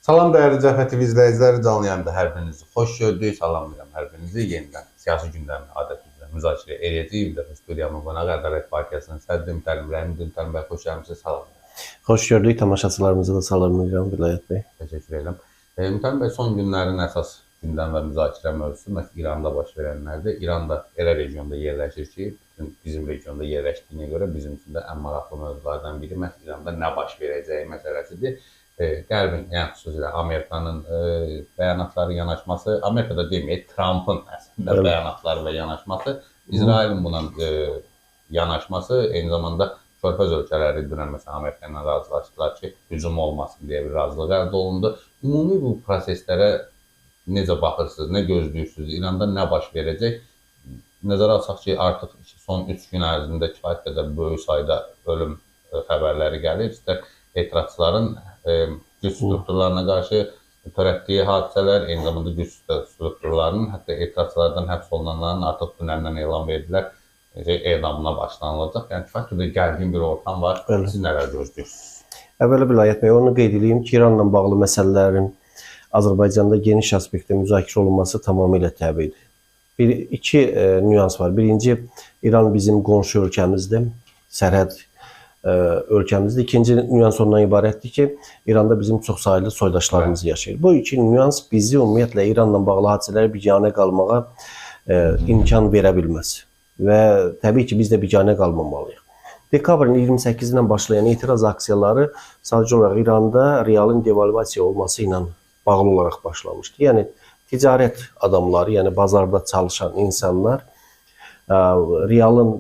Salam dəyərli Cəbhə TV izləyiciləri, canlı yayımda hər birinizi xoş gördük. Salamlayıram hər birinizi. Yenidən siyasi gündəmi adət üzrə müzakirə edəcəyik. Studiyamın qonaq Ədalət Partiyasının sədri Mütəllim Rəhimdin bəy, xoş gəlmisiniz. Salam. Xoş gördük. Tamaşaçılarımızı da salamlayıram Vilayət bəy. Təşəkkür edirəm. Mütəllim bəy, son günlərin əsas gündəm və müzakirə mövzusu məhz İranda baş verənlərdir. İran da elə regionda yerləşir ki, bizim regionda yerləşdiyinə görə bizim üçün də ən maraqlı mövzulardan biri məhz İranda nə baş verəcəyi məsələsidir. Qərbin, yəni xüsusilə Amerikanın bəyanatları, yanaşması, Amerikada deməyək, Trumpın əslində bəyanatları və yanaşması, İsrailin buna yanaşması, eyni zamanda Körfəz ölkələri dünən məsələn Amerika ilə razılaşdılar ki, hücum olmasın deyə bir razılıq əldə olundu. Ümumi bu proseslərə necə baxırsınız, nə gözləyirsiniz, İranda nə baş verəcək? Nəzərə alsaq ki, artıq son 3 gün ərzində kifayət qədər böyük sayda ölüm xəbərləri gəlir. İstər etirazçıların güc strukturlarına qarşı törətdiyi hadisələr, eyni zamanda güc strukturlarının, hətta etirazçılardan həbs olunanların artıq dünəndən elan verdilər, edamına başlanılacaq. Yəni kifayət qədər gərgin bir ortam var. Siz nələr gözləyirsiniz? Əvvəla Vilayət bəy, onu qeyd edeyim ki, İranla bağlı məsələlərin Azərbaycanda geniş aspektdə müzakirə olunması tamamilə təbiidir. İki nüans var. Birinci, İran bizim qonşu ölkəmizdir, sərhəd ölkəmizdir. İkinci nüans ondan ibarətdir ki, İranda bizim çox sayılı soydaşlarımız yaşayır. Bu iki nüans bizi ümumiyyətlə İranla bağlı hadisələrə biganə qalmağa imkan verə bilməz. Və təbii ki, biz də biganə qalmamalıyıq. Dekabrın 28-dən başlayan etiraz aksiyaları sadəcə olaraq İranda realın devalvasiya olması ilə bağlı olaraq başlamışdı. Yəni, ticarət adamları, yəni bazarda çalışan insanlar realın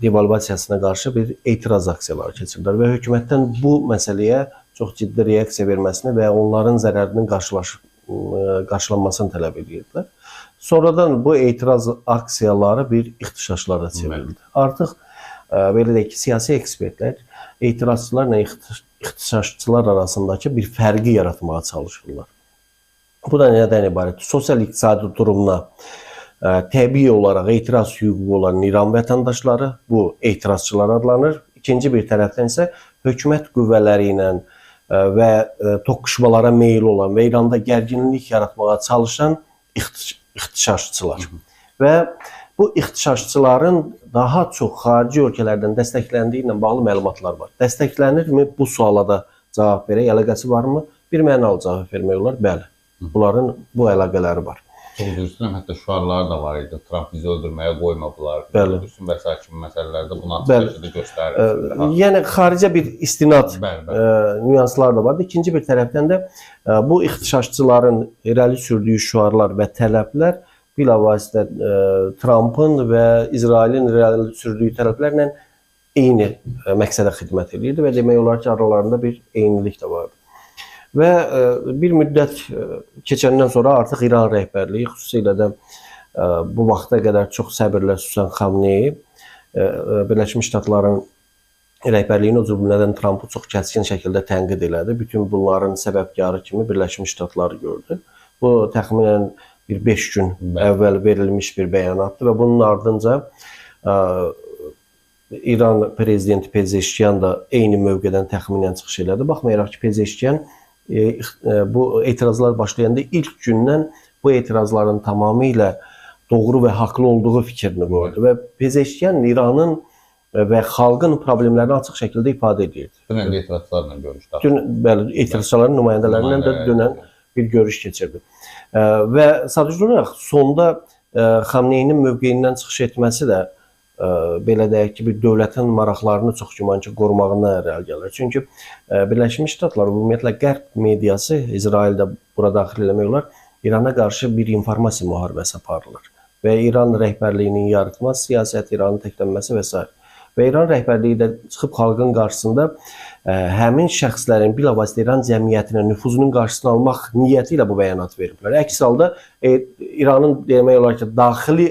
devalvasiyasına qarşı bir etiraz aksiyaları keçirdilər və hökumətdən bu məsələyə çox ciddi reaksiya verməsini və onların zərərinin qarşılanmasını tələb edirdilər. Sonradan bu etiraz aksiyaları bir ixtişaşlara çevrildi. Artıq belə deyək ki, siyasi ekspertlər etirazçılarla ixtişaşçılar arasındakı bir fərqi yaratmağa çalışırlar. Bu da nədən ibarətdir? Sosial-iqtisadi durumuna təbii olaraq etiraz hüququ olan İran vətəndaşları, bu etirazçılar adlanır. İkinci bir tərəfdən isə hökumət qüvvələri ilə və toqquşmalara meyil olan və İranda gərginlik yaratmağa çalışan ixtişaşçılar. Və bu ixtişaşçıların daha çox xarici ölkələrdən dəstəkləndiyi ilə bağlı məlumatlar var. Dəstəklənirmi? Bu suala da cavab verək. Əlaqəsi varmı? Bir mənalı cavab vermək olar. Bəli. Bunların bu əlaqələri var. Çox düzgün, hətta şüarlar da var idi. Trump bizi öldürməyə qoymadılar. Düzgün və s. kimi məsələlərdə bunu açıq göstərir. Yəni, xaricə bir istinad nüanslar da vardı. İkinci bir tərəfdən də bu ixtişaşçıların irəli sürdüyü şüarlar və tələblər bilavasitə Trumpın və İsrailin irəli sürdüyü tələblərlə eyni məqsədə xidmət edirdi və demək olar ki, aralarında bir eynilik də vardı. Və bir müddət keçəndən sonra artıq İran rəhbərliyi, xüsusilə də bu vaxta qədər çox səbirlə susan Xamneyi, Birləşmiş Ştatların rəhbərliyini, o cümlədən Trumpı çox kəskin şəkildə tənqid elədi. Bütün bunların səbəbkarı kimi Birləşmiş Ştatları gördü. Bu təxminən bir 5 gün əvvəl verilmiş bir bəyanatdır və bunun ardınca İran prezidenti Pezeşkiyan da eyni mövqedən təxminən çıxış elədi. Baxmayaraq ki, Pezeşkiyan bu etirazlar başlayanda ilk gündən bu etirazların tamamilə doğru və haqlı olduğu fikrini qoydu və Pezeşkiyan İranın və xalqın problemlərini açıq şəkildə ifadə edirdi. Dünən etirazçılarla görüşdü. Bəli, etirazçıların nümayəndələrindən də dünən bir görüş keçirdi. Və sadəcə olaraq sonda Xamneyinin mövqeyindən çıxış etməsi də belə deyək ki, bir dövlətin maraqlarını çox güman ki, qorumağına irəli gəlir. Çünki Birləşmiş Ştatlar, ümumiyyətlə Qərb mediası, İsraildə bura daxil eləmək olar, İrana qarşı bir informasiya müharibəsi aparılır. Və İran rəhbərliyinin yaratması, siyasət, İranın təklənməsi və s. Və İran rəhbərliyi də çıxıb xalqın qarşısında həmin şəxslərin bilavasitə İran cəmiyyətinə nüfuzunun qarşısını almaq niyyəti ilə bu bəyanat veriblər. Əks halda İranın demək olar ki, daxili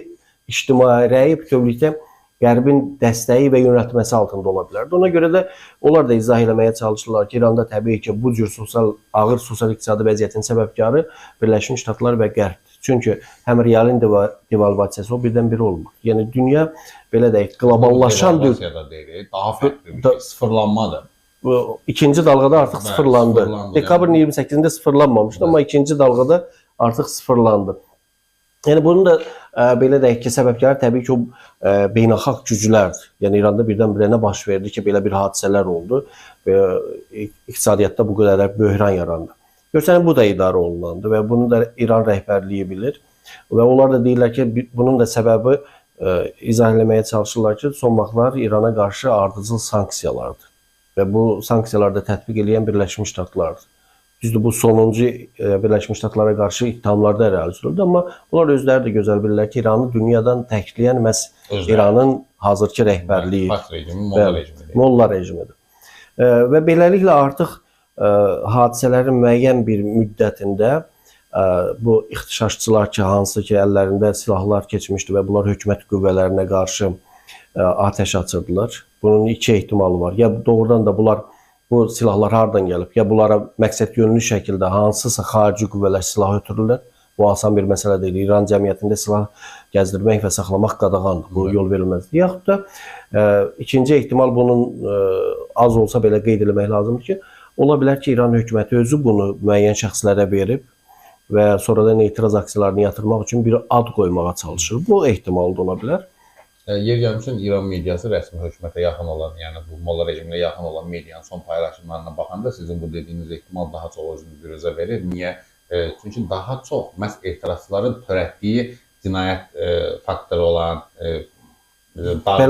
ictimai rəyi bütövlükdə Qərbin dəstəyi və yönəltməsi altında ola bilərdi. Ona görə də onlar da izah eləməyə çalışırlar ki, İranda təbii ki, bu cür ağır sosial-iqtisadi vəziyyətin səbəbkarı Birləşmiş Ştatlar və Qərbdir. Çünki həm realın devalvasiyası o birdən biri olmur. Yəni, dünya belə deyək, qloballaşan... Devalvasiyada deyil, daha fərqli bir şey, sıfırlanmadır. bu ikinci dalğada artıq sıfırlandı. Dekabrın 28-də sıfırlanmamışdı, amma ikinci dalğada artıq sıfırlandı. Yəni bunun da belə deyək ki, səbəbkarı təbii ki, o beynəlxalq güclərdir. Yəni İranda birdən-birə nə baş verdi ki, belə bir hadisələr oldu və iqtisadiyyatda bu qədər böhran yarandı. Görsən bu da idarə olunandı və bunu da İran rəhbərliyi bilir və onlar da deyirlər ki, bunun da səbəbi izah eləməyə çalışırlar ki, son vaxtlar İrana qarşı ardıcıl sanksiyalardır və bu sanksiyalarda tətbiq edən Birləşmiş Ştatlardır. Düzdür, bu sonuncu Birləşmiş Ştatlara qarşı ittihamlarda irəli sürüldü, amma onlar özləri də gözəl bilirlər ki, İranı dünyadan təkləyən məhz İranın hazırki rəhbərliyi, molla rejimidir. Və beləliklə artıq hadisələrin müəyyən bir müddətində bu ixtişaşçılar ki, hansı ki əllərində silahlar keçmişdi və bunlar hökumət qüvvələrinə qarşı atəş açırdılar. Bunun iki ehtimalı var. Ya doğrudan da bunlar bu silahlar hardan gəlib? Ya bunlara məqsəd yönlü şəkildə hansısa xarici qüvvələr silah ötürürlər. Bu asan bir məsələ deyil. İran cəmiyyətində silah gəzdirmək və saxlamaq qadağandır. Bu yol verilməzdir. Yaxud da ikinci ehtimal bunun az olsa belə qeyd etmək lazımdır ki, ola bilər ki, İran hökuməti özü bunu müəyyən şəxslərə verib və sonradan etiraz aksiyalarını yatırmaq üçün bir ad qoymağa çalışır. Bu ehtimal da ola bilər. Yer gəlmişən İran mediası rəsmi hökumətə yaxın olan, yəni bu molla rejiminə yaxın olan medianın son paylaşımlarına baxanda sizin bu dediyiniz ehtimal daha çox özünü büruzə verir. Niyə? Çünki daha çox məhz etirazçıların törətdiyi cinayət faktoru olan,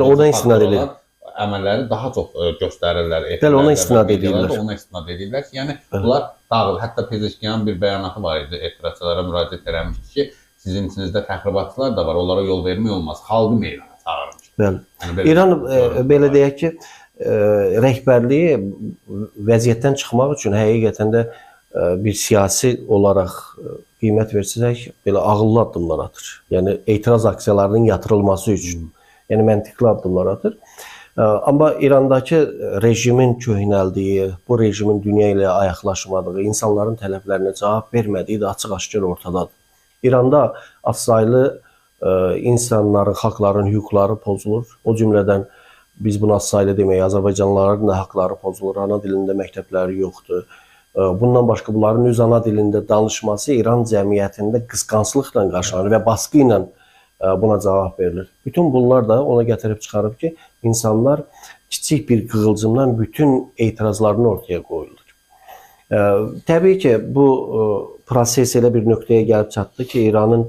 ona istinad edir. Əməlləri daha çox göstərirlər. Bəli, ona istinad edirlər. Ona istinad edirlər ki, yəni bunlar dağıl. Hətta Pezeşkiyanın bir bəyanatı var idi, etirazçılara müraciət eləmişdi ki, sizin içinizdə təxribatçılar da var, onlara yol vermək olmaz. Xalqı meydana çağırmış. Bəli. Yəni, İran belə deyək ki, rəhbərliyi vəziyyətdən çıxmaq üçün həqiqətən də bir siyasi olaraq qiymət versək, belə ağıllı addımlar atır. Yəni etiraz aksiyalarının yatırılması üçün, yəni məntiqli addımlar atır. Amma İrandakı rejimin köhnəldiyi, bu rejimin dünya ilə ayaqlaşmadığı, insanların tələblərinə cavab vermədiyi də açıq-aşkar ortadadır. İranda azsaylı insanların, xalqların hüquqları pozulur. O cümlədən biz buna azsaylı demək, Azərbaycanlıların da haqları pozulur. Ana dilində məktəbləri yoxdur. Bundan başqa bunların öz ana dilində danışması İran cəmiyyətində qısqanclıqla qarşılanır və baskı ilə buna cavab verilir. Bütün bunlar da ona gətirib çıxarıb ki, insanlar kiçik bir qığılcımdan bütün etirazlarını ortaya qoyulur. Təbii ki, bu proses elə bir nöqtəyə gəlib çatdı ki, İranın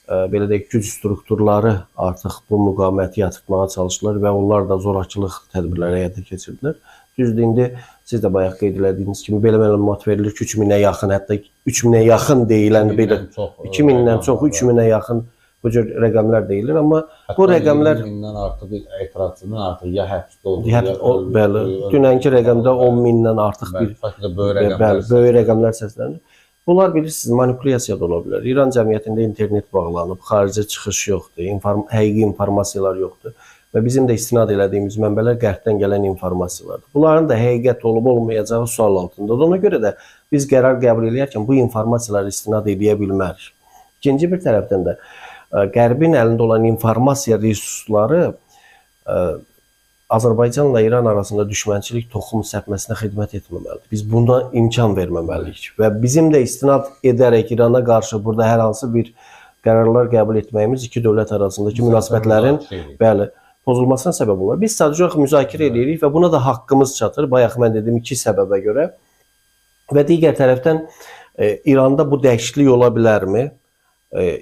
belə deyək, güc strukturları artıq bu müqaviməti yatırtmağa çalışdılar və onlar da zorakılıq tədbirləri həyata keçirdilər. Düzdür, indi siz də bayaq qeyd elədiyiniz kimi belə məlumat verilir ki, 3000-ə yaxın, hətta 3000-ə yaxın deyilən, 2000-dən çox, 3000-ə yaxın bu cür rəqəmlər deyilir, amma bu rəqəmlər 1000-dən artıq etirazçının artıq ya həbsdə olduğu, ya bəli, dünənki rəqəmdə 10.000-dən artıq bir böyük rəqəmlər səslənir. Bunlar bilirsiniz, manipulyasiya da ola bilər. İran cəmiyyətində internet bağlanıb, xaricə çıxış yoxdur, həqiqi informasiyalar yoxdur və bizim də istinad elədiyimiz mənbələr qərbdən gələn informasiyalardır. Bunların da həqiqət olub-olmayacağı sual altındadır. Ona görə də biz qərar qəbul edərkən bu informasiyaları istinad edə bilmərik. İkinci bir tərəfdən də Qərbin əlində olan informasiya resursları Azərbaycanla İran arasında düşmənçilik toxum səpməsinə xidmət etməməlidir. Biz buna imkan verməməliyik və bizim də istinad edərək İrana qarşı burada hər hansı bir qərarlar qəbul etməyimiz iki dövlət arasındakı münasibətlərin pozulmasına səbəb olar. Biz sadəcə müzakirə edirik və buna da haqqımız çatır. Bayaq mən dedim iki səbəbə görə və digər tərəfdən İranda bu dəyişiklik ola bilərmi?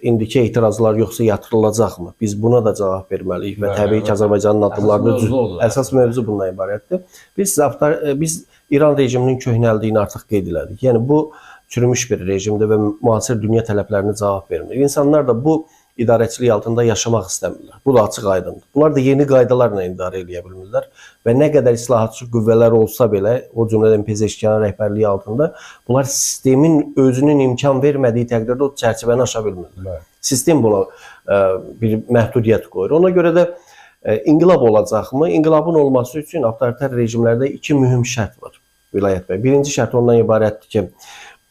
İndiki etirazlar yoxsa yatırılacaqmı? Biz buna da cavab verməliyik və təbii ki, Azərbaycanın addımlarını əsas mövzu bundan ibarətdir. Biz İran rejiminin köhnəldiyini artıq qeyd elədik. Yəni bu çürümüş bir rejimdir və müasir dünya tələblərinə cavab vermir. İnsanlar da bu idarəçilik altında yaşamaq istəmirlər. Bu da açıq aydındır. Bunlar da yeni qaydalarla idarə edə bilmirlər və nə qədər islahatçı qüvvələr olsa belə, o cümlədən Pezeşkiyanın rəhbərliyi altında bunlar sistemin özünün imkan vermədiyi təqdirdə o çərçivəni aşa bilmirlər. Sistem buna bir məhdudiyyət qoyur. Ona görə də inqilab olacaqmı? İnqilabın olması üçün avtoritar rejimlərdə iki mühüm şərt var Vilayət bəy. Birinci şərt ondan ibarətdir ki,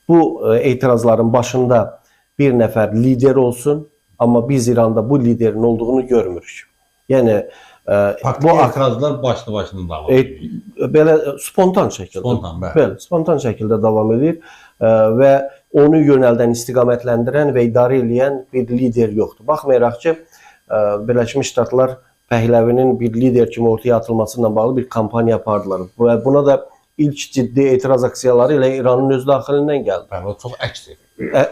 bu etirazların başında bir nəfər lider olsun, amma biz İranda bu liderin olduğunu görmürük. Yəni Faktiki etirazlar başlı-başına davam edir. belə spontan şəkildə. Bəli, spontan şəkildə davam edir və onu yönəldən, istiqamətləndirən və idarə edən bir lider yoxdur. Baxmayaraq ki, Birləşmiş Ştatlar Pəhləvinin bir lider kimi ortaya atılması ilə bağlı bir kampaniya apardılar. Və buna da ilk ciddi etiraz aksiyaları ilə İranın öz daxilindən gəldi. Bəli, o çox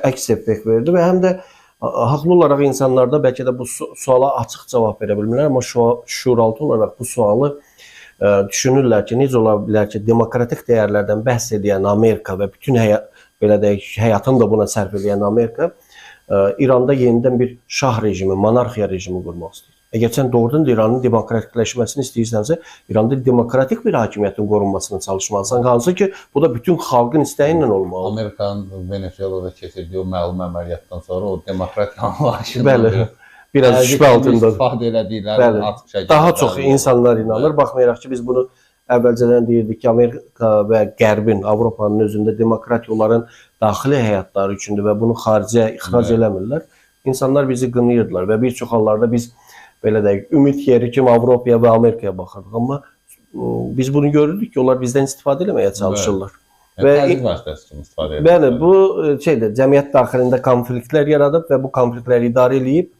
əks effekt verdi və həm də haqlı olaraq insanlarda bəlkə də bu suala açıq cavab verə bilmirlər, amma şuuraltı olaraq bu sualı düşünürlər ki, necə ola bilər ki, demokratik dəyərlərdən bəhs edən Amerika və bütün belə deyək, həyatını da buna sərf edən Amerika İranda yenidən bir şah rejimi, monarxiya rejimi qurmaq istəyir. Əgər sən doğrudan da İranın demokratikləşməsini istəyirsənsə, İranda demokratik bir hakimiyyətin qorunmasına çalışmalısan. Hansı ki, bu da bütün xalqın istəyi ilə olmalı. Amerikanın Venezuelada keçirdiyi o məlum əməliyyatdan sonra o demokratik anlayışından biraz şübhə altında istifadə elədikləri açıq şəkildə daha çox insanlar inanır. Baxmayaraq ki, biz bunu əvvəlcədən deyirdik ki, Amerika və Qərbin, Avropanın özündə demokratiya onların daxili həyatları üçündür və bunu xaricə ixrac eləmirlər. İnsanlar bizi qınayırdılar və bir çox hallarda biz belə deyək, ümid yeri kimi Avropaya və Amerikaya baxırdıq. Amma biz bunu görürdük ki, onlar bizdən istifadə etməyə çalışırlar. Təzyiq vasitəsi kimi istifadə edir. Bəli, bu cəmiyyət daxilində konfliktlər yaradıb və bu konfliktləri idarə edib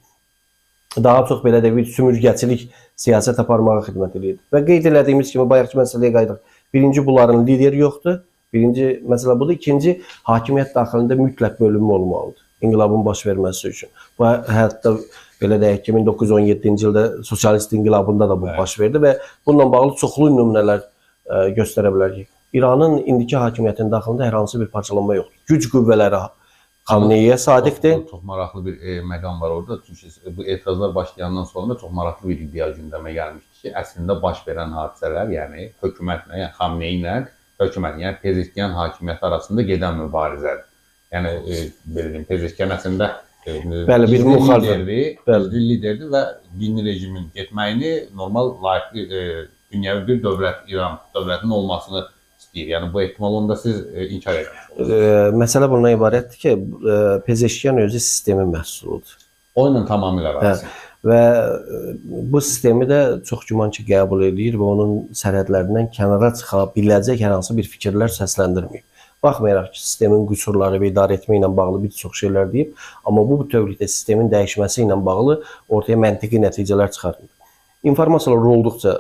daha çox belə də bir sümürgəçilik siyasət aparmağa xidmət edir. Və qeyd elədiyimiz kimi bayaqki məsələyə qayıdaq. Birinci, bunların lideri yoxdur. Birinci məsələ budur. İkinci, hakimiyyət daxilində mütləq bölünmə olmalıdır. İnqilabın baş verməsi üçün. Bu hətta belə deyək ki, 1917-ci ildə sosialist inqilabında da bu baş verdi və bununla bağlı çoxlu nümunələr göstərə bilər ki, İranın indiki hakimiyyətin daxilində hər hansı bir parçalanma yoxdur. Güc qüvvələri Xamneyiyə sadiqdir. Çox maraqlı bir məqam var orada. Çünki bu etirazlar başlayandan sonra çox maraqlı bir iddia gündəmə gəlmişdi ki, əslində baş verən hadisələr, yəni hökumətlə, yəni Xamneyi ilə hökumət, yəni Pezeşkiyan hakimiyyəti arasında gedən mübarizədir. Yəni belə deyim, Pezeşkiyan əslində bir liderdir və dini rejimin getməyini normal layiqli dünyəvi bir dövlət, İran dövlətinin olmasını istəyir. Yəni bu ehtimal onda siz inkar edirsiniz. Məsələ bundan ibarətdir ki, Pezeşkiyan özü sistemin məhsuludur. O ilə tamamilə razıyam. Və bu sistemi də çox güman ki, qəbul edir və onun sərhədlərindən kənara çıxa biləcək hər hansı bir fikirlər səsləndirməyib. Baxmayaraq ki, sistemin qüsurları və idarə etmə ilə bağlı bir çox şeylər deyib, amma bu bütövlükdə sistemin dəyişməsi ilə bağlı ortaya məntiqi nəticələr çıxarır. İnformasiyalar olduqca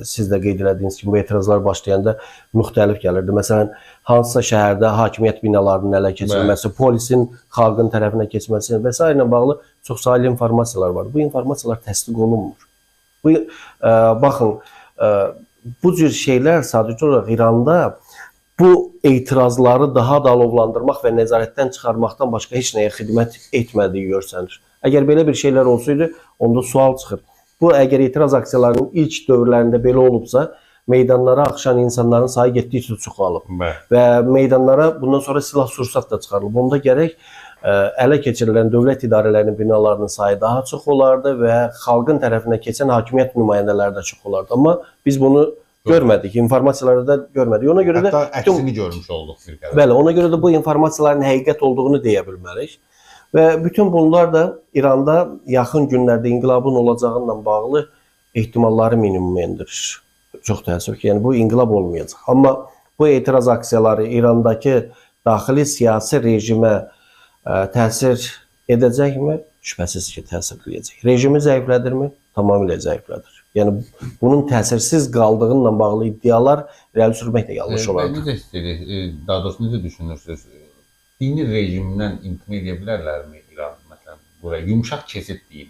siz də qeyd elədiyiniz kimi bu etirazlar başlayanda müxtəlif gəlirdi. Məsələn, hansısa şəhərdə hakimiyyət binalarının ələ keçirilməsi, polisin xalqın tərəfinə keçməsi və s. ilə bağlı çoxsaylı informasiyalar var. Bu informasiyalar təsdiq olunmur. Baxın, bu cür şeylər sadəcə olaraq İranda bu etirazları daha da alovlandırmaq və nəzarətdən çıxarmaqdan başqa heç nəyə xidmət etmədiyi görsənir. Əgər belə bir şeylər olsaydı, onda sual çıxır. Bu, əgər etiraz aksiyalarının ilk dövrlərində belə olubsa, meydanlara axışan insanların sayı getdikcə çoxalıb. Və meydanlara bundan sonra silah-sursat da çıxarılıb. Onda gərək ələ keçirilən dövlət idarələrinin binalarının sayı daha çox olardı və xalqın tərəfinə keçən hakimiyyət nümayəndələri də çox olardı. Amma biz bunu görmədik, informasiyalarda da görmədik. Ona görə də hətta əksini görmüş olduq bir qədər. Bəli, ona görə də bu informasiyaların həqiqət olduğunu deyə bilmərik. Və bütün bunlar da İranda yaxın günlərdə inqilabın olacağıyla bağlı ehtimalları minimuma endirir. Çox təəssüf ki, yəni bu inqilab olmayacaq. Amma bu etiraz aksiyaları İrandakı daxili siyasi rejimə təsir edəcəkmi? Şübhəsiz ki, təsir edəcək. Rejimi zəiflədirmi? Tamamilə zəiflədir. Yəni bunun təsirsiz qaldığı ilə bağlı iddialar irəli sürmək də yanlış olardı. Necə istəyirik, daha doğrusu necə düşünürsünüz? Dini rejimdən imtina edə bilərlərmi İran? Məsələn, buraya yumşaq keçid deyim.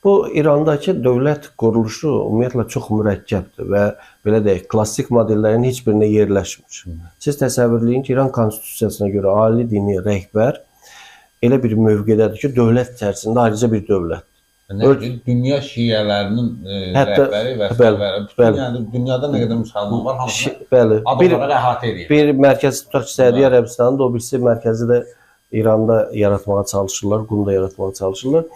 Bu İrandakı dövlət quruluşu ümumiyyətlə çox mürəkkəbdir və belə deyək, klassik modellərin heç birinə yerləşmir. Siz təsəvvürləyin ki, İran konstitusiyasına görə ali dini rəhbər elə bir mövqedədir ki, dövlət içərisində ayrıca bir dövlətdir. Dünya şiələrinin rəhbəri və s. Yəni dünyada nə qədər müsəlman var, hamısını adamlara əhatə edir. Bir mərkəzi tutaq ki, Səudiyyə Ərəbistanıdır, o birisi mərkəzi də İranda yaratmağa çalışırlar, Qumda yaratmağa çalışırlar.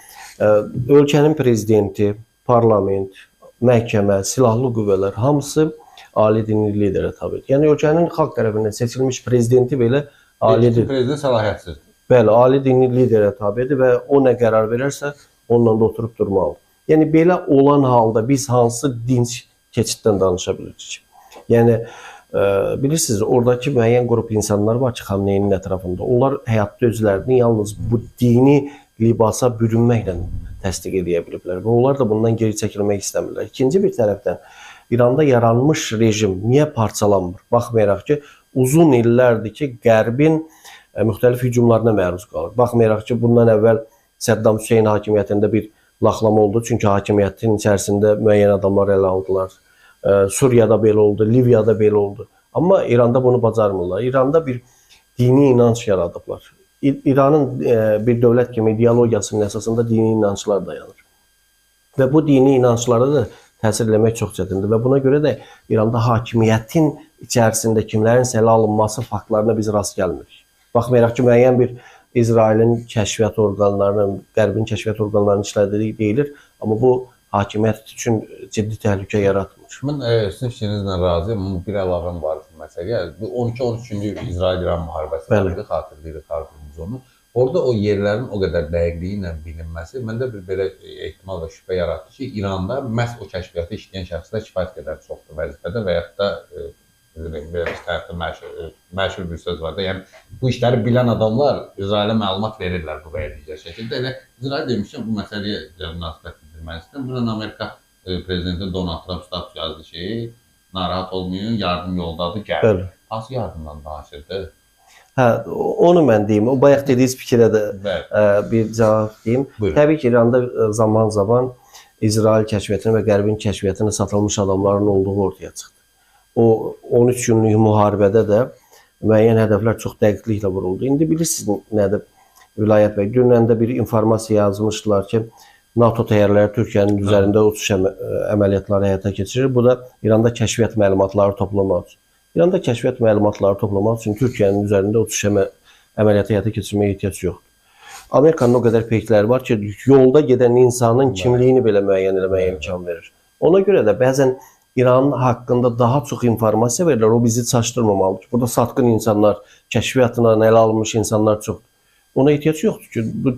Ölkənin prezidenti, parlament, məhkəmə, silahlı qüvvələr hamısı ali dini liderə tabedir. Yəni ölkənin xalq tərəfindən seçilmiş prezidenti belə ali prezident səlahiyyətsizdir. Bəli, ali dini liderə tabedir və o nə qərar verərsə onunla da oturub durmalıdır. Yəni belə olan halda biz hansı dinc keçiddən danışa bilirik? Yəni bilirsiniz, oradakı müəyyən qrup insanlar var ki, Xamneyinin ətrafında. Onlar həyatda özlərini yalnız bu dini libasa bürünməklə təsdiq edə biliblər və onlar da bundan geri çəkilmək istəmirlər. İkinci bir tərəfdən İranda yaranmış rejim niyə parçalanmır? Baxmayaraq ki, uzun illərdir ki, Qərbin müxtəlif hücumlarına məruz qalır. Baxmayaraq ki, bundan əvvəl Səddam Hüseyn hakimiyyətində bir laxlama oldu. Çünki hakimiyyətin içərisində müəyyən adamlar ələ aldılar. Suriyada belə oldu, Liviyada belə oldu. Amma İranda bunu bacarmırlar. İranda bir dini inanc yaradıblar. İranın bir dövlət kimi ideologiyasının əsasında dini inanclar dayanır. Və bu dini inanclara da təsir eləmək çox çətindir. Və buna görə də İranda hakimiyyətin içərisində kimlərin ələ alınması faktlarına biz rast gəlmirik. Baxmayaraq ki, müəyyən bir İsrailin kəşfiyyat orqanlarının, Qərbin kəşfiyyat orqanlarının işlədiyi deyilir. Amma bu hakimiyyət üçün ciddi təhlükə yaratmır. Mən sizin fikrinizlə razıyam. Bir əlavəm var bu məsələyə. 12-13-cü İsrail-İran müharibəsi var, xatırlayırıq qarşımız onu. Orada o yerlərin o qədər dəqiqliyi ilə bilinməsi məndə bir belə ehtimal və şübhə yaratdı ki, İranda məhz o kəşfiyyatı işləyən şəxslər kifayət qədər çoxdur vəzifədə və yaxud da məşhur bir söz var da, yəni bu işləri bilən adamlar İsrailə məlumat verirlər bu və ya digər şəkildə. Elə İsrail demişkən bu məsələyə münasibət bildirmək istəyirəm. Buradan Amerika prezidenti Donald Trump status yazdı ki, narahat olmayın, yardım yoldadır, gəlir. Hansı yardımdan danışırdı? Hə, onu mən deyim. O bayaq dediyiniz fikrə də bir cavab deyim. Buyurun. Təbii ki, İranda zaman-zaman İsrail kəşfiyyatının və Qərbin kəşfiyyatına satılmış adamların olduğu ortaya çıxdı. O 13 günlük müharibədə də müəyyən hədəflər çox dəqiqliklə vuruldu. İndi bilirsiniz nədir Vilayət bəy? Dünən də bir informasiya yazmışdılar ki, NATO təyyarələri Türkiyənin üzərində uçuş əməliyyatları həyata keçirir. Bu da İranda kəşfiyyat məlumatları toplamaq üçün. İranda kəşfiyyat məlumatları toplamaq üçün Türkiyənin üzərində uçuş əməliyyatı həyata keçirməyə ehtiyac yoxdur. Amerikanın o qədər peykləri var ki, yolda gedən insanın kimliyini belə müəyyən eləməyə imkan verir. Ona görə də bəzən İranın haqqında daha çox informasiya verirlər. O bizi çaşdırmamalıdır. Burada satqın insanlar, kəşfiyyatına ələ alınmış insanlar çoxdur. Ona ehtiyac yoxdur ki, bu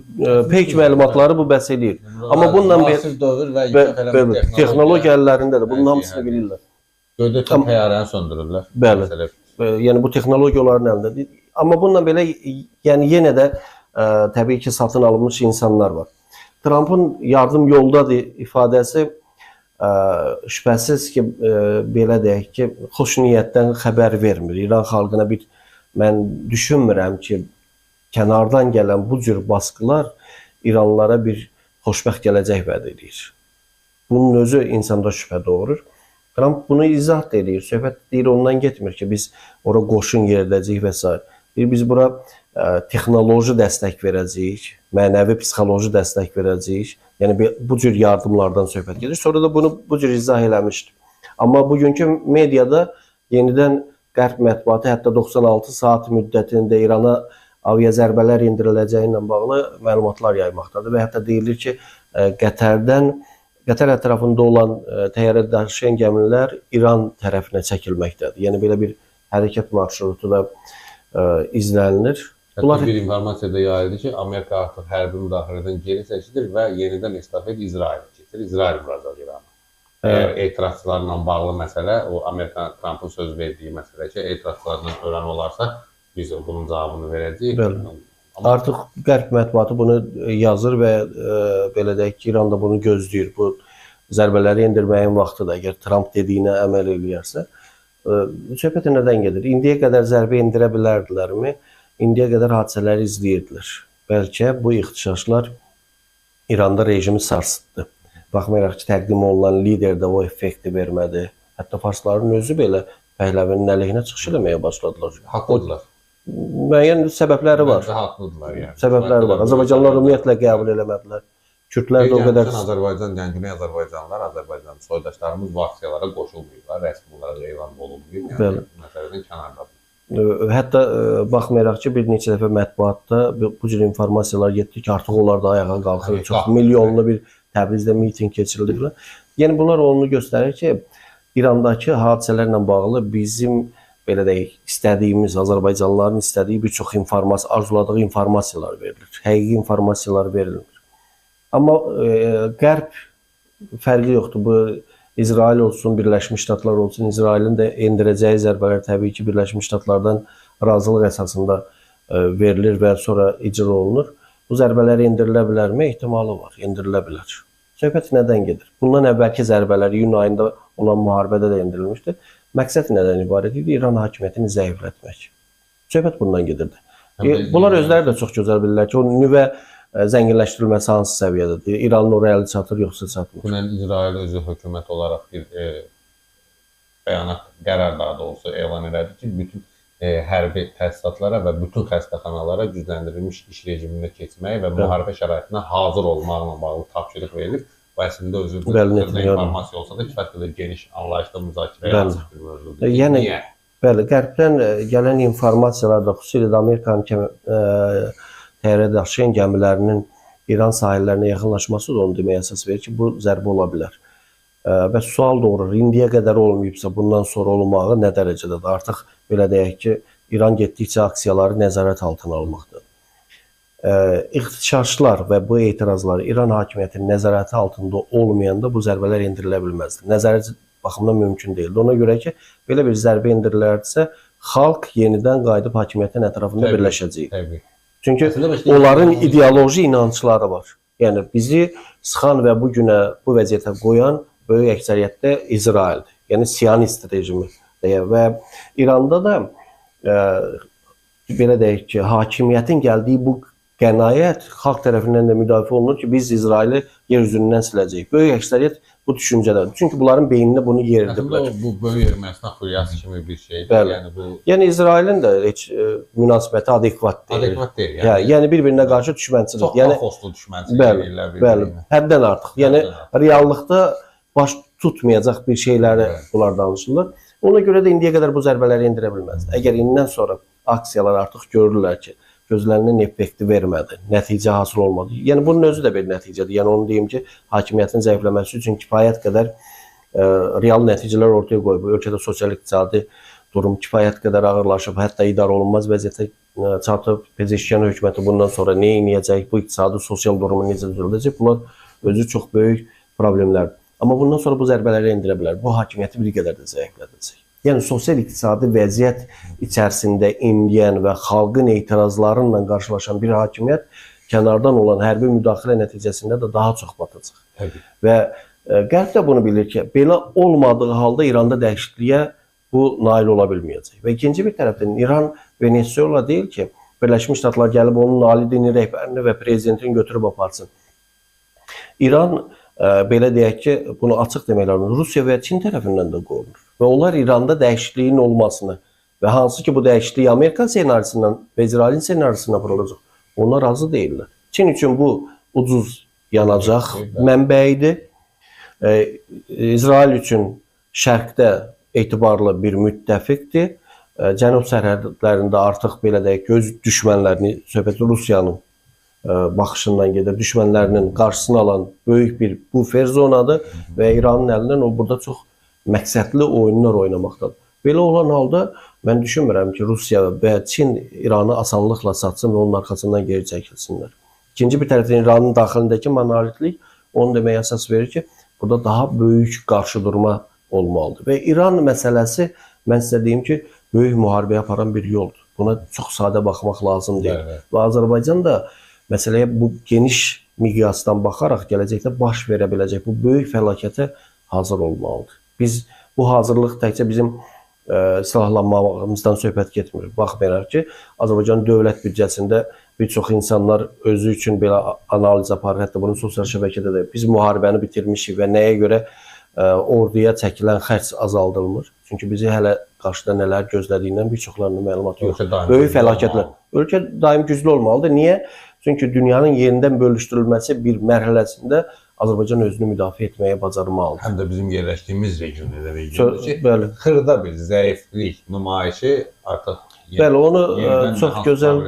peyk məlumatları bu bəs eləyir. Amma bununla texnologiya əllərində də bunun hamısını bilirlər. Göydə tüm təyyarəni söndürürlər. Bəli. Yəni bu texnologiyaların əlindədir. Amma bununla belə yəni yenə də təbii ki, satın alınmış insanlar var. Trump'ın yardım yoldadır ifadəsi şübhəsiz ki, belə deyək ki, xoş niyyətdən xəbər vermir. İran xalqına mən düşünmürəm ki, kənardan gələn bu cür baskılar İranlılara bir xoşbəxt gələcək vəd edir. Bunun özü insanda şübhə doğurur. Trump bunu izah edir. Söhbət deyir ondan getmir ki, biz ora qoşun yeridəcəyik və s. Biz bura texnoloji dəstək verəcəyik, mənəvi, psixoloji dəstək verəcəyik. Yəni bu cür yardımlardan söhbət gedir. Sonra da bunu bu cür izah eləmişdir. Amma bugünkü mediada yenidən Qərb mətbuatı hətta 96 saat müddətində İrana avia zərbələr indiriləcəyi ilə bağlı məlumatlar yaymaqdadır və hətta deyilir ki, Qətər ətrafında olan təyyarə daşıyan gəmilər İran tərəfinə çəkilməkdədir. Yəni belə bir hərəkət marşrutu da izlənilir. Bunlar bir informasiyada yayıldı ki, Amerika artıq hərbi müdaxilədən geri çəkilir və yenidən estafet İsrailə keçir. İsrail vuracaq İranı. Etirazçılarla bağlı məsələ, o Amerika Trump'ın söz verdiyi məsələ ki, etirazçılardan öyrən olarsa biz bunun cavabını verəcəyik. Artıq Qərb mətbuatı bunu yazır və belə deyək ki, İran da bunu gözləyir. Bu zərbələri endirməyin vaxtıdır. Əgər Trump dediyinə əməl eləyərsə, söhbət nədən gedir? İndiyə qədər zərbə endirə bilərdilərmi? İndiyə qədər hadisələri izləyirdilər. Bəlkə bu ixtişaşlar İranda rejimi sarsıtdı. Baxmayaraq ki, təqdim olunan lider də o effekti vermədi. Hətta farsların özü belə Pəhləvinin əleyhinə çıxış eləməyə başladılar. Haqlıdırlar. Müəyyən səbəbləri var. Haqlıdırlar yəni. Səbəbləri var. Azərbaycanlılar ümumiyyətlə qəbul eləmədilər. Kürtlər də o qədər. Azərbaycan, yəni Güney Azərbaycanlılar, Azərbaycan soydaşlarımız bu aksiyalara qoşulmuyublar, rəsmi olaraq elan olunmuyub. Yəni məsələdən kənardadır. Hətta baxmayaraq ki, bir neçə dəfə mətbuatda bu cür informasiyalar getdi ki, artıq onlar da ayağa qalxır. Çox milyonlu bir Təbrizdə miting keçirildi. Yəni bunlar onu göstərir ki, İrandakı hadisələrlə bağlı bizim belə deyək, istədiyimiz, Azərbaycanlıların istədiyi bir çox informasiya, arzuladığı informasiyalar verilir. Həqiqi informasiyalar verilmir. Amma Qərb fərqi yoxdur. Bu İsrail olsun, Birləşmiş Ştatlar olsun, İsrailin də endirəcəyi zərbələr təbii ki, Birləşmiş Ştatlardan razılıq əsasında verilir və sonra icra olunur. Bu zərbələr endirilə bilərmi? Ehtimalı var, endirilə bilər. Söhbət nədən gedir? Bundan əvvəlki zərbələr iyun ayında olan müharibədə də endirilmişdi. Məqsəd nədən ibarət idi? İran hakimiyyətini zəiflətmək. Söhbət bundan gedirdi. Bunlar özləri də çox gözəl bilirlər ki, o nüvə zənginləşdirilməsi hansı səviyyədədir? İranın oraya əli çatır, yoxsa çatmır? Bunun İsrail özü hökumət olaraq bir bəyanat qərar daha doğrusu elan elədi ki, bütün hərbi təsisatlara və bütün xəstəxanalara gücləndirilmiş iş rejimində keçməyi və müharibə şəraitinə hazır olmaqla bağlı tapşırıq verilib. Bu əslində özü informasiya olsa da kifayət qədər geniş anlayışda müzakirəyə açıq bir mövzudur. Yəni, bəli, qərbdən gələn informasiyalar da xüsusilə də Amerikanın təyyarə daşıyan gəmilərinin İran sahillərinə yaxınlaşması da onu deməyə əsas verir ki, bu zərbə ola bilər. Və sual doğurur, indiyə qədər olmayıbsa, bundan sonra olmağı nə dərəcədədir? Artıq belə deyək ki, İran getdikcə aksiyaları nəzarət altına almaqdır. İxtişaşlar və bu etirazlar İran hakimiyyətinin nəzarəti altında olmayanda bu zərbələr endirilə bilməzdir. Nəzarət baxımdan mümkün deyildir. Ona görə ki, belə bir zərbə endirilərsə, xalq yenidən qayıdıb hakimiyyətin ətrafında birləşəcək. Çünki onların ideoloji inancları var. Yəni, bizi sıxan və bu günə, bu vəziyyətə qoyan böyük əksəriyyətdə İsraildir. Yəni, Siyonist rejimi. Və İranda da belə deyək ki, hakimiyyətin gəldiyi bu qənaət xalq tərəfindən də müdafiə olunur ki, biz İsraili yer üzündən siləcəyik. Böyük əksəriyyət bu düşüncədədir. Çünki bunların beynində bunu yeridiblər. Bu böyük Ermənistan furyası kimi bir şeydir. Yəni İsrailin də heç münasibəti adekvat deyil. Adekvat deyil. Yəni bir-birinə qarşı düşmənçilik. Çox xoslu düşmənçilik edirlər. Bəli, həddən artıq. Yəni reallıqda baş tutmayacaq bir şeyləri bunlar danışırlar. Ona görə də indiyə qədər bu zərbələri endirə bilməz. Əgər indidən sonra aksiyalar artıq görürlər ki, gözlənilən effekti vermədi, nəticə hasil olmadı. Yəni bunun özü də bir nəticədir. Yəni onu deyim ki, hakimiyyətin zəifləməsi üçün kifayət qədər real nəticələr ortaya qoyub. Ölkədə sosial-iqtisadi durum kifayət qədər ağırlaşıb, hətta idarə olunmaz vəziyyətə çatıb. Pezeşkiyan hökuməti bundan sonra nə edəcək, bu iqtisadi, sosial durumu necə düzəldəcək? Bunlar özü çox böyük problemlərdir. Amma bundan sonra bu zərbələri endirə bilər. Bu hakimiyyəti bir qədər də zəiflədəcək. Yəni sosial-iqtisadi vəziyyət içərisində indiyən və xalqın etirazları ilə qarşılaşan bir hakimiyyət kənardan olan hərbi müdaxilə nəticəsində də daha çox batacaq. Və Qərb də bunu bilir ki, belə olmadığı halda İranda dəyişikliyə bu nail ola bilməyəcək. Və ikinci bir tərəfdən İran Venezuela deyil ki, Birləşmiş Ştatlar gəlib onun ali dini rəhbərini və prezidentini götürüb aparsın. İran belə deyək ki, bunu açıq demək lazımdır. Rusiya və Çin tərəfindən də qorunur. Və onlar İranda dəyişikliyin olmasını və hansı ki bu dəyişiklik Amerika ssenarisindən və İsrailin ssenarisindən vurulacaq, onlar razı deyirlər. Çin üçün bu ucuz yanacaq mənbəyidir. İsrail üçün şərqdə etibarlı bir müttəfiqdir. Cənub sərhədlərində artıq belə deyək ki, öz düşmənlərini, söhbət Rusiyanın baxışından gedir. Düşmənlərinin qarşısını alan böyük bir bufer zonadır və İranın əlindən o burada çox məqsədli oyunlar oynamaqdadır. Belə olan halda mən düşünmürəm ki, Rusiya və Çin İranı asanlıqla satsın və onun arxasından geri çəkilsinlər. İkinci bir tərəfdən İranın daxilindəki monolitlik onu deməyə əsas verir ki, burada daha böyük qarşıdurma olmalıdır. Və İran məsələsi, mən sizə deyim ki, böyük müharibəyə aparan bir yoldur. Buna çox sadə baxmaq lazım deyil. Və Azərbaycan da məsələyə bu geniş miqyasdan baxaraq gələcəkdə baş verə biləcək bu böyük fəlakətə hazır olmalıdır. Biz bu hazırlıq təkcə bizim silahlanmamızdan söhbət getmir. Baxmayaraq ki, Azərbaycan dövlət büdcəsində bir çox insanlar özü üçün belə analiz aparır, hətta bunu sosial şəbəkədə də biz müharibəni bitirmişik və nəyə görə orduya çəkilən xərc azaldılmır. Çünki bizi hələ qarşıda nələr gözlədiyindən bir çoxlarının məlumatı yox. Böyük fəlakətlər. Ölkə daim güclü olmalıdır. Niyə? Çünki dünyanın yenidən bölüşdürülməsi bir mərhələsində Azərbaycan özünü müdafiə etməyə bacarmalıdır. Həm də bizim yerləşdiyimiz region elə regiondur ki, xırda bir zəiflik nümayişi artıq bəli, onu çox gözəl,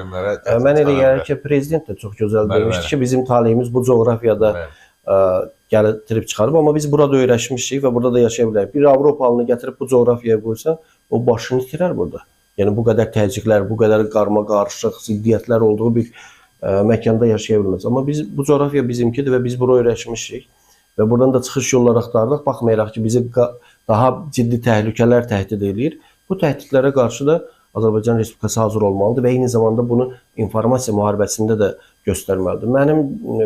mən elə gəlir ki, prezident də çox gözəl demişdi ki, bizim taleyimiz bu coğrafiyada gətirib çıxarıb, amma biz burada öyrəşmişik və burada da yaşaya bilərik. Bir Avropalını gətirib bu coğrafiyaya qoysan, o başını itirər burada. Yəni bu qədər təzyiqlər, bu qədər qarma-qarışıq, ziddiyyətlər olduğu bir məkanda yaşaya bilməz. Amma bu coğrafiya bizimkidir və biz bura öyrəşmişik və buradan da çıxış yolları axtardıq. Baxmayaraq ki, bizi daha ciddi təhlükələr təhdid edir. Bu təhdidlərə qarşı da Azərbaycan Respublikası hazır olmalıdır və eyni zamanda bunu informasiya müharibəsində də göstərməlidir. Mənim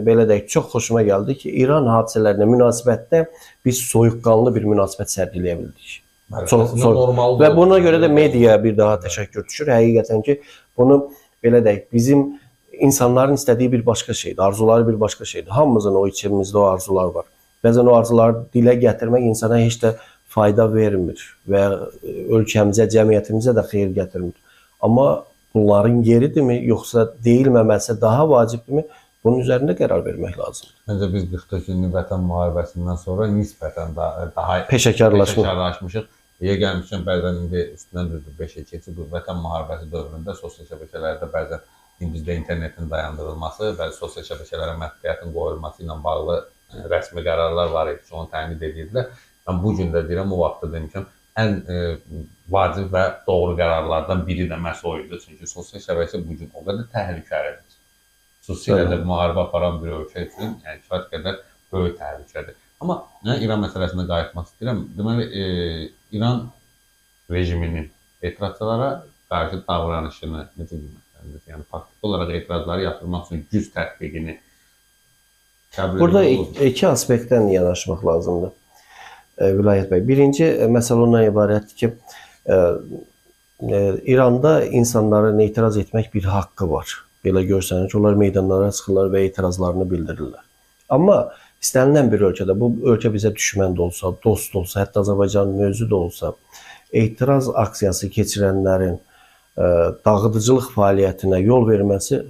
belə deyək, çox xoşuma gəldi ki, İran hadisələrinə münasibətdə biz soyuqqanlı bir münasibət sərgiləyə bildik. Və buna görə də mediaya bir daha təşəkkür düşür. Həqiqətən ki, bunu belə deyək, bizim insanların istədiyi bir başqa şeydir, arzuları bir başqa şeydir. Hamımızın o içimizdə o arzular var. Bəzən o arzuları dilə gətirmək insana heç də fayda vermir və ölkəmizə, cəmiyyətimizə də xeyir gətirmir. Amma bunların yeridirmi, yoxsa deyilməməsi daha vacibdirmi? Bunun üzərində qərar vermək lazımdır. Məncə biz 44 günlük Vətən müharibəsindən sonra nisbətən daha peşəkarlaşmışıq. Gəlmişkən bəzən indi üstündən düzdür 5 il keçib bu Vətən müharibəsi dövründə sosial şəbəkələrdə bəzən bizdə internetin dayandırılması və sosial şəbəkələrə məhdudiyyətin qoyulması ilə bağlı rəsmi qərarlar var idi ki, onu təmin edirdilər. Mən bu gün də deyirəm, o vaxtda demişəm, ən vacib və doğru qərarlardan biri də məhz o idi. Çünki sosial şəbəkə bu gün o qədər təhlükəlidir. Xüsusilə də müharibə aparan bir ölkə üçün kifayət qədər böyük təhlükədir. Amma İran məsələsinə qayıtmaq istəyirəm. Deməli, İran rejiminin etirazçılara qarşı davranışını necə qiymətləndirir? Yəni, faktiki olaraq etirazları yatırmaq üçün güc tətbiqini burada iki aspektdən yanaşmaq lazımdır. Vilayət bəy. Birinci məsələ ondan ibarətdir ki, İranda insanların etiraz etmək bir haqqı var. Belə görsənir ki, onlar meydanlara çıxırlar və etirazlarını bildirirlər. Amma istənilən bir ölkədə, bu ölkə bizə düşmən də olsa, dost da olsa, hətta Azərbaycanın özü də olsa, etiraz aksiyası keçirənlərin dağıdıcılıq fəaliyyətinə yol verməsi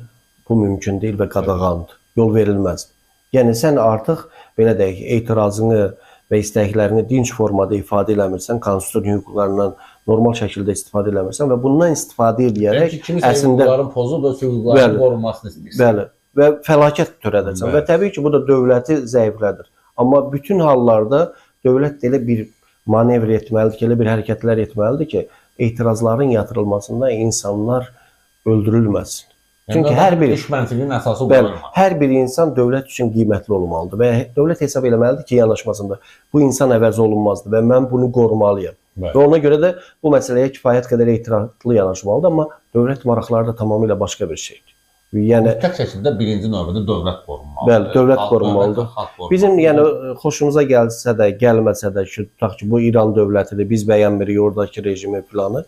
bu mümkün deyil və qadağandır. Yol verilməz. Yəni, sən artıq, belə deyək, etirazını və istəklərini dinc formada ifadə eləmirsən, konstitusiya hüquqlarından normal şəkildə istifadə eləmirsən və bundan istifadə edərək əslində hüquqların pozulub, hüquqların qorunmasını istəyirsən. Bəli, və fəlakət törədərsən və təbii ki, bu da dövləti zəiflədir. Amma bütün hallarda dövlət elə bir manevr etməlidir ki, elə bir hərəkətlər etməlidir ki, etirazların yatırılmasında insanlar öldürülməsin. Çünki hər bir düşmənçiliyin əsası qoyulmalıdır. Hər bir insan dövlət üçün qiymətli olmalıdır və dövlət hesab eləməlidir ki, yanaşmasında bu insan əvəz olunmazdır və mən bunu qorumalıyam. Və ona görə də bu məsələyə kifayət qədər etirazlı yanaşmalıdır, amma dövlət maraqları da tamamilə başqa bir şeydir. Yəni mütləq şəkildə birinci növbədə dövlət qorunmalıdır. Bəli, dövlət qorunmalıdır. Bizim yəni xoşumuza gəlsə də, gəlməsə də ki, tutaq ki, bu İran dövlətidir, biz bəyənmirik oradakı rejimi planı,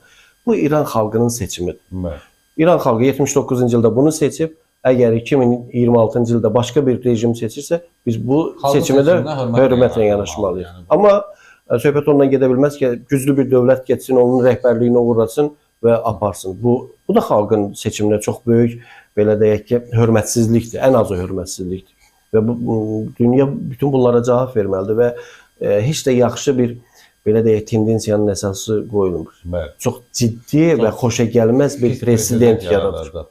bu İran xalqının seçimidir. Bəli. İran xalqı 79-cu ildə bunu seçib, əgər 2026-cı ildə başqa bir rejim seçirsə, biz bu seçimə də hörmətlə yanaşmalıyıq. Amma söhbət ondan gedə bilməz ki, güclü bir dövlət getsin, onun rəhbərliyini uğrasın və aparsın. Bu da xalqın seçiminə çox böyük, belə deyək ki, hörmətsizlikdir, ən azı hörmətsizlikdir. Və dünya bütün bunlara cavab verməlidir və heç də yaxşı bir, belə deyək, tendensiyanın əsası qoyulmur. Çox ciddi və xoşagəlməz bir president yaradacaq.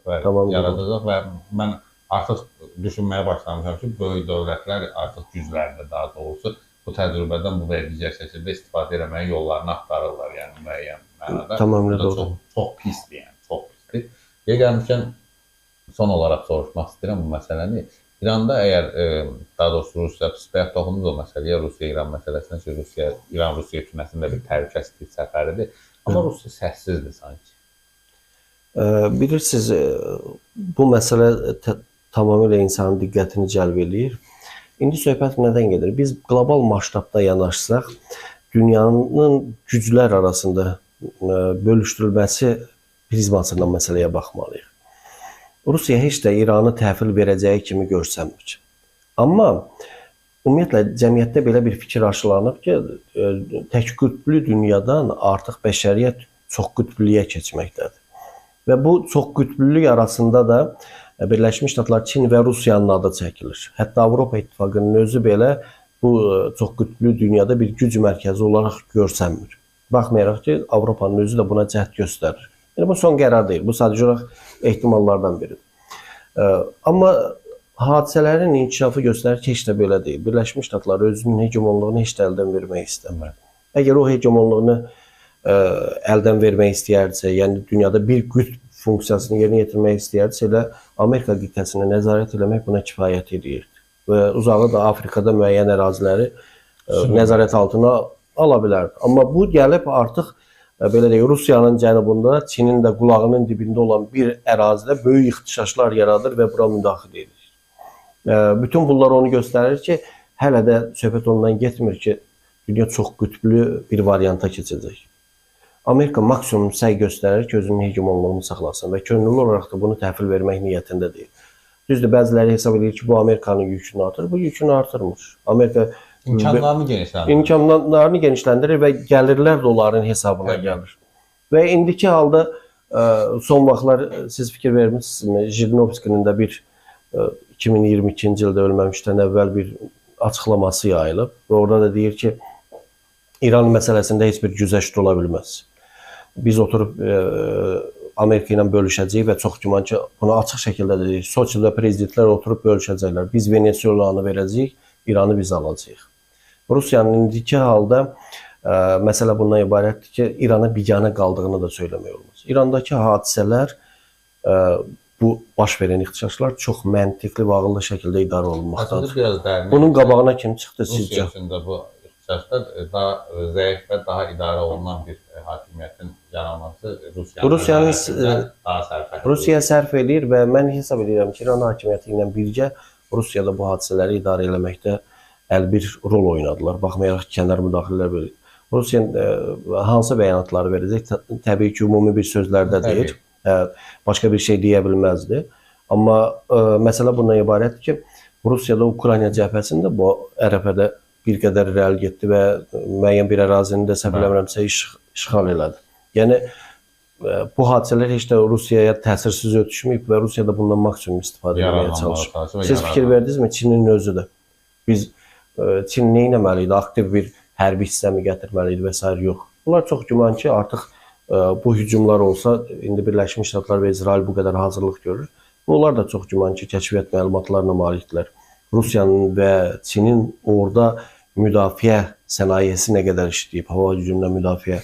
Yaradacaq və mən artıq düşünməyə başlamışam ki, böyük dövlətlər artıq güclərində daha doğrusu bu təcrübədən bu verdiyi şəkildə istifadə etməyə yollarını axtarırlar, yəni müəyyən mənada. Tamamilə doğru. Çox pisdir, yəni, çox pisdir. Gəlmişkən son olaraq soruşmaq istəyirəm bu məsələni. İranda əgər, daha doğrusu Rusiya psixiyat toxunuz o məsələyə, Rusiya-İran məsələsinə ki, İran-Rusiya kütləsində bir təhlükəsizlik səfəridir. Amma Rusiya səssizdir sanki. Bilirsiniz, bu məsələ tamamilə insanın diqqətini cəlb edir. İndi söhbət nədən gedir? Biz qlobal maştabda yanaşsaq, dünyanın güclər arasında bölüşdürülməsi prizmasından məsələyə baxmalıyıq. Rusiya heç də İranı təhvil verəcəyi kimi görsənmir. Amma ümumiyyətlə cəmiyyətdə belə bir fikir aşılanıb ki, tək qütblü dünyadan artıq bəşəriyyət çox qütblüyə keçməkdədir. Və bu çox qütblülük arasında da Birləşmiş Ştatlar, Çin və Rusiyanın adı çəkilir. Hətta Avropa İttifaqının özü belə bu çox qütblü dünyada bir güc mərkəzi olaraq görsənmir. Baxmayaraq ki, Avropanın özü də buna cəhd göstərir. Yəni, bu son qərar deyil, bu sadəcə olaraq ehtimallardan biridir. Amma hadisələrin inkişafı göstərir ki, heç də belə deyil. Birləşmiş Ştatlar özünün hegemonluğunu heç də əldən vermək istəmir. Əgər o hegemonluğunu əldən vermək istəyərsə, yəni dünyada bir qütb funksiyasını yerinə yetirmək istəyərsə, elə Amerika qitəsini nəzarət eləmək buna kifayət edir. və uzağı da Afrikada müəyyən əraziləri nəzarət altına ala bilərdi. Amma bu gəlib artıq belə deyək, Rusiyanın cənubunda, Çinin də qulağının dibində olan bir ərazidə böyük ixtişaşlar yaradır və bura müdaxilə edir. Bütün bunlar onu göstərir ki, hələ də söhbət ondan getmir ki, dünya çox qütblü bir varianta keçəcək. Amerika maksimum səy göstərir ki, özünün hegemonluğunu saxlasın və könüllü olaraq da bunu təhvil vermək niyyətində deyil. Düzdür, bəziləri hesab edir ki, bu Amerikanın yükünü artırır. Bu yükünü artırmır. Amerika imkanlarını genişləndirir və gəlirlər də onların hesabına gəlir. Və indiki halda son vaxtlar siz fikir vermişsinizmi? Jirinovskinin də bir 2022-ci ildə ölməmişdən əvvəl bir açıqlaması yayılıb və orada da deyir ki, İran məsələsində heç bir güzəşt ola bilməz. Biz oturub Amerika ilə bölüşəcəyik və çox güman ki, bunu açıq şəkildə deyir. Soçidə prezidentlər oturub bölüşəcəklər. Biz Venezuelanı verəcəyik, İranı biz alacağıq. Rusiyanın indiki halda məsələ bundan ibarətdir ki, İrana biganə qaldığını da söyləmək olmaz. İrandakı hadisələr, bu baş verən ixtişaşlar çox məntiqli və ağıllı şəkildə idarə olunmaqdadır. Bunun qabağına kim çıxdı sizcə? Rusiyasında bu ixtişaşlar daha zəif və daha idarə olunan bir hakimiyyətin yaranması Rusiya sərf edir və mən hesab edirəm ki, İran hakimiyyəti ilə birgə Rusiyada bu hadisələri idarə eləməkdə əlbir rol oynadılar. Baxmayaraq ki, kənar müdaxilələr verir. Rusiya hansı bəyanatları verəcək? Təbii ki, ümumi bir sözlərdə deyir. Başqa bir şey deyə bilməzdi. Amma məsələ bundan ibarətdir ki, Rusiyada Ukrayna cəbhəsində bu ərəfədə bir qədər irəli getdi və müəyyən bir ərazini də səhv eləmirəmsə işğal elədi. Yəni bu hadisələr heç də Rusiyaya təsirsiz ötüşməyib və Rusiya da bundan maksimum istifadə etməyə çalışır. Siz fikir verdinizmi? Çinin özü də. Biz Çin nə etməli idi? Aktiv bir hərbi hissəmi gətirməli idi və s. yox. Bunlar çox güman ki, artıq bu hücumlar olsa, indi Birləşmiş Ştatlar və İsrail bu qədər hazırlıq görür. Onlar da çox güman ki, kəşfiyyat məlumatlarına malikdirlər. Rusiyanın və Çinin orada müdafiə sənayesi nə qədər işləyib, hava hücumundan müdafiə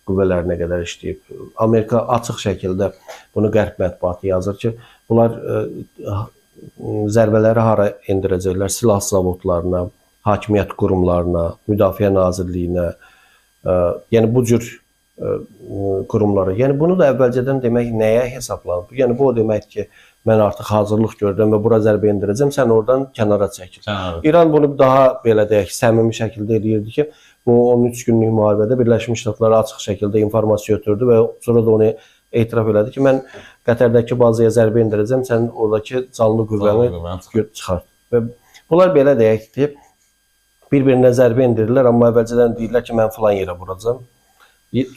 qüvvələri nə qədər işləyib. Amerika açıq şəkildə bunu qərb mətbuatı yazır ki, bunlar zərbələri hara endirəcəklər? Silah zavodlarına, hakimiyyət qurumlarına, Müdafiə Nazirliyinə, yəni bu cür qurumlara. Yəni bunu da əvvəlcədən demək nəyə hesablanıb? Yəni bu o deməkdir ki, mən artıq hazırlıq gördüm və bura zərbə endirəcəm, sən oradan kənara çəkil. İran bunu daha belə deyək, səmimi şəkildə eləyirdi ki, bu 13 günlük müharibədə Birləşmiş Ştatlar açıq şəkildə informasiya ötürdü və sonra da onu etiraf elədi ki, mən Qətərdəki bazaya zərbə endirəcəm, sən oradakı canlı qüvvəni çıxart. Və bunlar belə deyək ki, bir-birinə zərbə endirirlər, amma əvvəlcədən deyirlər ki, mən filan yerə vuracam.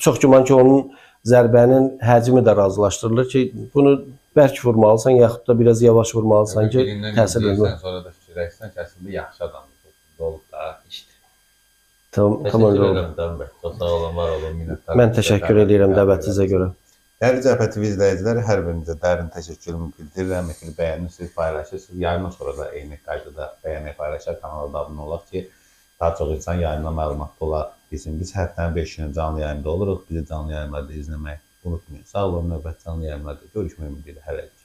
Çox güman ki, onun zərbənin həcmi də razılaşdırılır ki, bunu bərk vurmalısan, yaxud da biraz yavaş vurmalısan ki, təsir edin. Sonra da fikirləşsən ki, əslində yaxşı adamdır, olub da işdir. Tamam, çox sağ olun, var olun, minnətlər. Mən təşəkkür edirəm dəvətinizə görə. Dəyərli Cəbhə TV izləyiciləri, hər birinizə dərin təşəkkürümü bildirirəm ki, bəyənirsiniz, paylaşırsınız. Yayından sonra da eyni qaydada bəyənək paylaşar, kanala da abunə olaq ki, daha çox insan yayından məlumatlı ola bilsin. Biz həftənin 5 günü canlı yayında oluruq. Bizi canlı yayınlarda izləməyi unutmayın. Sağ olun, növbət canlı yayınlarda görüşmək ümidi ilə. Hələlik.